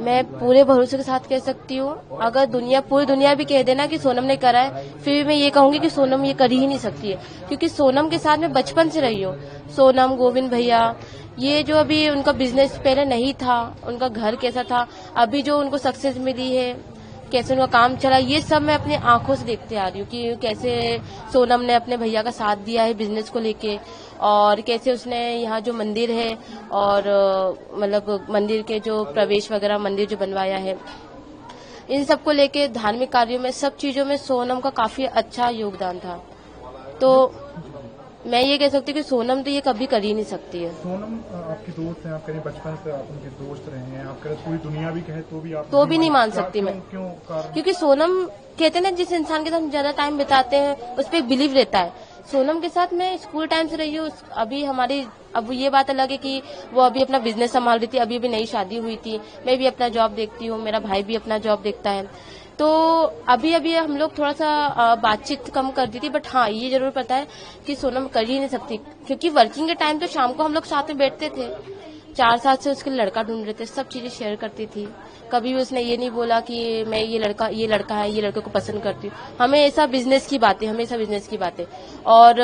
मैं पूरे भरोसे के साथ कह सकती हूँ, अगर पूरी दुनिया भी कह देना कि सोनम ने करा है, फिर भी मैं ये कहूंगी कि सोनम ये कर ही नहीं सकती है, क्योंकि सोनम के साथ मैं बचपन से रही हूँ। सोनम, गोविंद भैया, ये जो अभी उनका बिजनेस पहले नहीं था, उनका घर कैसा था, अभी जो उनको सक्सेस मिली है, कैसे उनका काम चला, ये सब मैं अपनी आंखों से देखते आ रही हूँ कि कैसे सोनम ने अपने भैया का साथ दिया है बिजनेस को लेके, और कैसे उसने यहाँ जो मंदिर है और मतलब मंदिर के जो प्रवेश वगैरह मंदिर जो बनवाया है, इन सब को लेके धार्मिक कार्यों में, सब चीजों में सोनम का काफी अच्छा योगदान था। तो मैं ये कह सकती हूँ कि सोनम तो ये कभी कर ही नहीं सकती है। सोनम आपकी दोस्त है, आप कहीं बचपन से आप उनके दोस्त रहे हैं, आप कहीं पूरी दुनिया भी कहे तो भी आप तो भी नहीं मान सकती मैं। क्यों कारण? क्योंकि सोनम कहते हैं ना, जिस इंसान के साथ हम ज्यादा टाइम बिताते हैं उस पर एक बिलीव रहता है। सोनम के साथ मैं स्कूल टाइम से रही हूँ। अभी हमारी, अब ये बात अलग है कि वो अभी अपना बिजनेस संभाल रही थी, अभी नई शादी हुई थी, मैं भी अपना जॉब देखती हूँ, मेरा भाई भी अपना जॉब देखता है, तो अभी हम लोग थोड़ा सा बातचीत कम कर दी थी। बट हाँ, ये जरूर पता है कि सोनम कर ही नहीं सकती, क्योंकि वर्किंग के टाइम तो शाम को हम लोग साथ में बैठते थे, 4 साल से उसके लड़का ढूंढ रहे थे, सब चीजें शेयर करती थी। कभी भी उसने ये नहीं बोला कि मैं ये लड़का है, ये लड़के को पसंद करती हूँ। हमेशा बिजनेस की बातें। और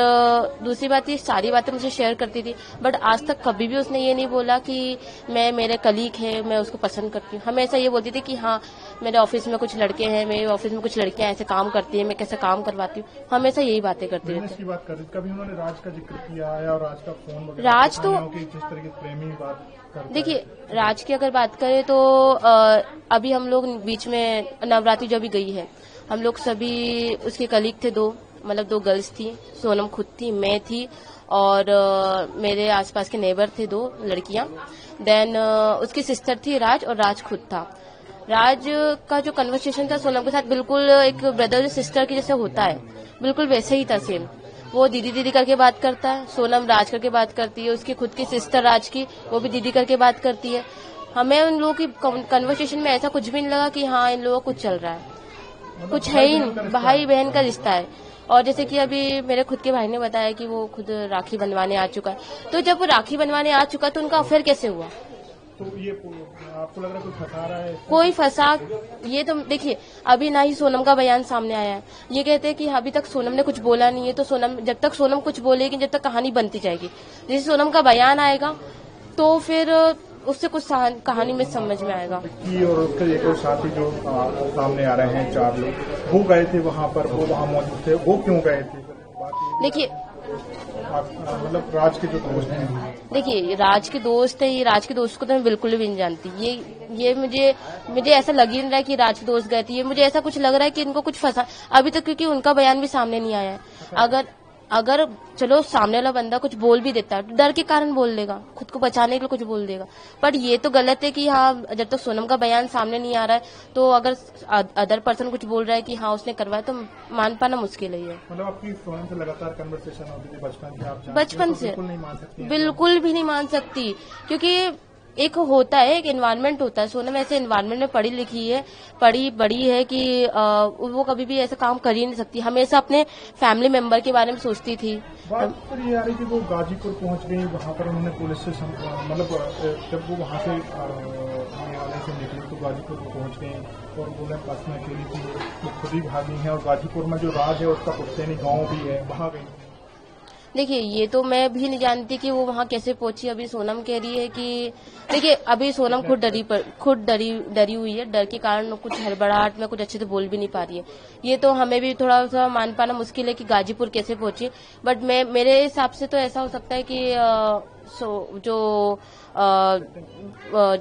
दूसरी बात, ये सारी बातें मुझे शेयर करती थी, बट आज तक कभी भी उसने ये नहीं बोला कि मैं, मेरे कलीग है, मैं उसको पसंद करती हूँ। हमेशा ये बोलती थी कि हाँ, मेरे ऑफिस में कुछ लड़के हैं, मेरे ऑफिस में कुछ लड़कियां ऐसे काम करती है, मैं कैसे काम करवाती हूँ, हमेशा यही बातें करती रहती की बात कर रही, कभी उन्होंने राज का जिक्र किया है और राज का फोन वगैरह, राज तो जिस तरह की प्रेमी बात करता है। देखिए, राज की अगर बात करें तो अभी हम लोग बीच में नवरात्रि जो भी गई है, हम लोग सभी उसके कलीग थे, दो गर्ल्स थी, सोनम खुद थी, मैं थी, और मेरे आसपास के नेबर थे 2 लड़कियां। देन उसकी सिस्टर थी राज, और राज खुद था। राज का जो कन्वर्सेशन था सोनम के साथ, बिल्कुल एक ब्रदर सिस्टर की जैसे होता है, बिल्कुल वैसे ही था सेम। वो दीदी दीदी करके बात करता है, सोनम राज करके बात करती है, उसकी खुद की सिस्टर राज की, वो भी दीदी करके बात करती है। हमें उन लोगों की कन्वर्सेशन में ऐसा कुछ भी नहीं लगा कि हाँ, इन लोगों को कुछ चल रहा है, कुछ है ही नहीं, भाई बहन का रिश्ता है। और जैसे कि अभी मेरे खुद के भाई ने बताया कि वो खुद राखी बनवाने आ चुका है, तो जब वो राखी बनवाने आ चुका तो उनका अफेयर कैसे हुआ? तो ये आपको लग रहा है कोई फंसा रहा है? कोई फंसा, ये तो देखिए, अभी ना ही सोनम का बयान सामने आया है, ये कहते हैं कि अभी तक सोनम ने कुछ बोला नहीं है, तो सोनम, जब तक सोनम कुछ बोलेगी, जब तक कहानी बनती जाएगी, जैसे सोनम का बयान आएगा तो फिर उससे कुछ कहानी में समझ में आएगा। और उसके एक और साथी जो सामने आ रहे हैं, 4 लोग, वो गए थे वहाँ पर, वो वहाँ मौजूद थे, वो क्यों गए थे? देखिए, मतलब राज के जो दोस्त हैं, देखिए राज के दोस्त है, ये राज के दोस्त को तो मैं बिल्कुल भी नहीं जानती। ये मुझे ऐसा लग ही नहीं रहा है कि राज के दोस्त गए थे। ये मुझे ऐसा कुछ लग रहा है कि इनको कुछ फंसा अभी तक, क्योंकि उनका बयान भी सामने नहीं आया है। अगर चलो सामने वाला बंदा कुछ बोल भी देता है तो डर के कारण बोल देगा, खुद को बचाने के लिए कुछ बोल देगा, पर ये तो गलत है कि हाँ, जब तक सोनम का बयान सामने नहीं आ रहा है, तो अगर अदर पर्सन कुछ बोल रहा है कि हाँ उसने करवाया, तो मान पाना मुश्किल है। मतलब आपकी सोनम से लगातार कन्वर्सेशन होती थी बचपन से, बिल्कुल नहीं मान सकती, बिल्कुल भी नहीं मान सकती, क्योंकि एक होता है, एक एनवायरनमेंट होता है। सोनम ऐसे एनवायरनमेंट में पढ़ी लिखी है, पढ़ी बड़ी है कि वो कभी भी ऐसा काम कर ही नहीं सकती। हमेशा अपने फैमिली मेंबर के बारे में सोचती थी। बात पर ये आ रही कि वो गाजीपुर पहुंच गई, वहां पर उन्होंने पुलिस से मतलब जब वो वहां से न्यायालय से निकली तो गाजीपुर में पहुंच गई, और बोले बस में अकेली थी, वो खुद ही भागी है, और गाजीपुर में जो राज है उसका पुश्तैनी गाँव भी है, वहां गई। देखिए, ये तो मैं भी नहीं जानती कि वो वहाँ कैसे पहुंची। अभी सोनम कह रही है कि देखिए, अभी सोनम खुद डरी हुई है, डर के कारण कुछ हड़बड़ाहट में कुछ अच्छे से बोल भी नहीं पा रही है। ये तो हमें भी थोड़ा सा मान पाना मुश्किल है कि गाजीपुर कैसे पहुंची, बट मेरे हिसाब से तो ऐसा हो सकता है कि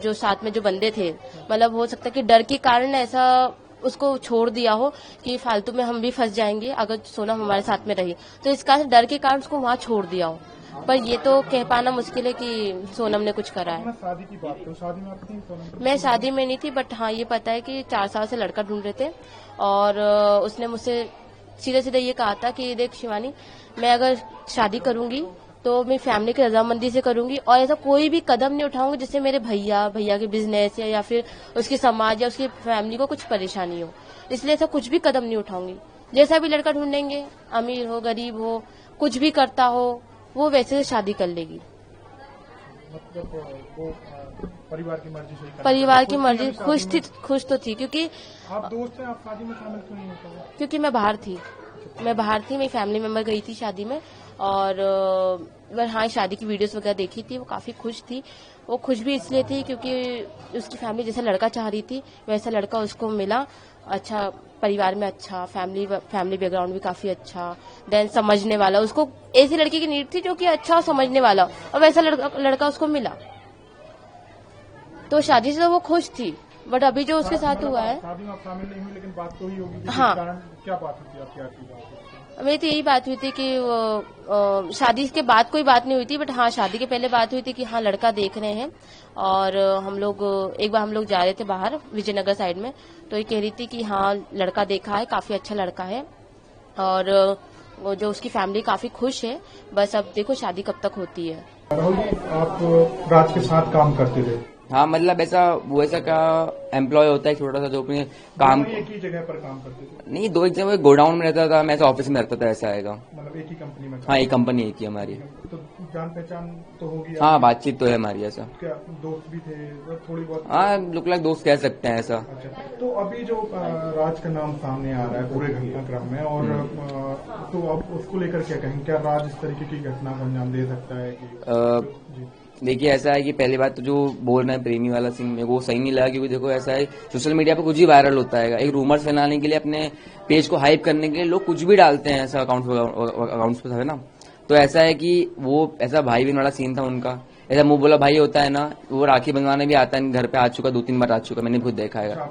जो साथ में जो बंदे थे, मतलब हो सकता है कि डर के कारण ऐसा उसको छोड़ दिया हो कि फालतू में हम भी फंस जाएंगे अगर सोनम हमारे साथ में रही, तो इसका डर के कारण उसको वहाँ छोड़ दिया हो। पर ये तो कह पाना मुश्किल है कि सोनम ने कुछ करा है। शादी की बात करो, शादी में आपकी सोनम? मैं शादी में नहीं थी, बट हाँ ये पता है कि 4 साल से लड़का ढूंढ रहे थे, और उसने मुझसे सीधे सीधे ये कहा था कि देख शिवानी, मैं अगर शादी करूंगी तो मेरी फैमिली की रजामंदी से करूंगी, और ऐसा कोई भी कदम नहीं उठाऊंगी जिससे मेरे भैया के बिजनेस या फिर उसके समाज या उसकी फैमिली को कुछ परेशानी हो। इसलिए ऐसा कुछ भी कदम नहीं उठाऊंगी। जैसा भी लड़का ढूंढेंगे, अमीर हो गरीब हो, कुछ भी करता हो, वो वैसे से शादी कर लेगी। मतलब वो परिवार की मर्जी से ही करना परिवार की चाहते? मर्जी, शादी खुश तो थी क्योंकि में आप दोस्त हैं, आप शादी में शामिल क्यों नहीं होते? क्योंकि मैं बाहर थी, मेरी फैमिली मेंबर गई थी शादी में। और हाँ, शादी की वीडियोस वगैरह देखी थी, वो काफी खुश थी। वो खुश भी इसलिए थी क्योंकि उसकी फैमिली जैसा लड़का चाह रही थी वैसा लड़का उसको मिला। अच्छा परिवार में, अच्छा फैमिली बैकग्राउंड भी काफी अच्छा, देन समझने वाला। उसको ऐसी लड़की की नीड थी जो कि अच्छा और समझने वाला, और वैसा लड़का उसको मिला। तो शादी से तो वो खुश थी, बट अभी जो उसके साथ हुआ है, शादी में आप शामिल नहीं हुई लेकिन बात तो ही होगी कि हाँ। किस कारण क्या बात हुई थी, आप क्या की बात? मेरी तो यही बात हुई थी कि शादी के बाद कोई बात नहीं हुई थी, बट हाँ शादी के पहले बात हुई थी कि हाँ लड़का देख रहे हैं। और एक बार हम लोग जा रहे थे बाहर विजयनगर साइड में, तो ये कह रही थी कि हाँ लड़का देखा है, काफी अच्छा लड़का है, और वो जो उसकी फैमिली काफी खुश है। बस अब देखो शादी कब तक होती है। राहुल जी, आप राज के साथ काम करते थे? हाँ, मतलब ऐसा क्या एम्प्लॉय होता है छोटा सा जो अपने काम, दोनों एक ही जगह पर काम करते थे? नहीं, दो एक जगह गोडाउन में रहता था, मैं ऐसा ऑफिस में रहता था, ऐसा आएगा। मतलब एक ही कंपनी में? हाँ, एक कंपनी एक ही हमारी। तो जान पहचान तो होगी? हाँ, बातचीत तो है हमारी ऐसा। क्या दोस्त भी थे थोड़ी बहुत? हाँ, लुक लाइक दोस्त कह सकते हैं ऐसा। अच्छा, तो अभी जो राज का नाम सामने आ रहा है पूरे घटनाक्रम में, और तो अब उसको लेकर क्या कहेंगे? क्या राज इस तरीके की घटना को अंजाम दे सकता है कि जी? देखिए, ऐसा है कि पहली बात तो जो बोल रहे हैं प्रेमी वाला सीन, मेरे को सही नहीं लगा, क्योंकि देखो ऐसा है सोशल मीडिया पे कुछ भी वायरल होता है, एक रूमर्स फैलाने के लिए, अपने पेज को हाइप करने के लिए लोग कुछ भी डालते हैं, ऐसा अकाउंट्स पे है ना। तो ऐसा है कि वो ऐसा भाई बहन वाला सीन था उनका, ऐसा मुंह बोला भाई होता है ना, वो राखी बंधवाने भी आता है घर पे, आ चुका 2-3 बार आ चुका, मैंने खुद देखा है।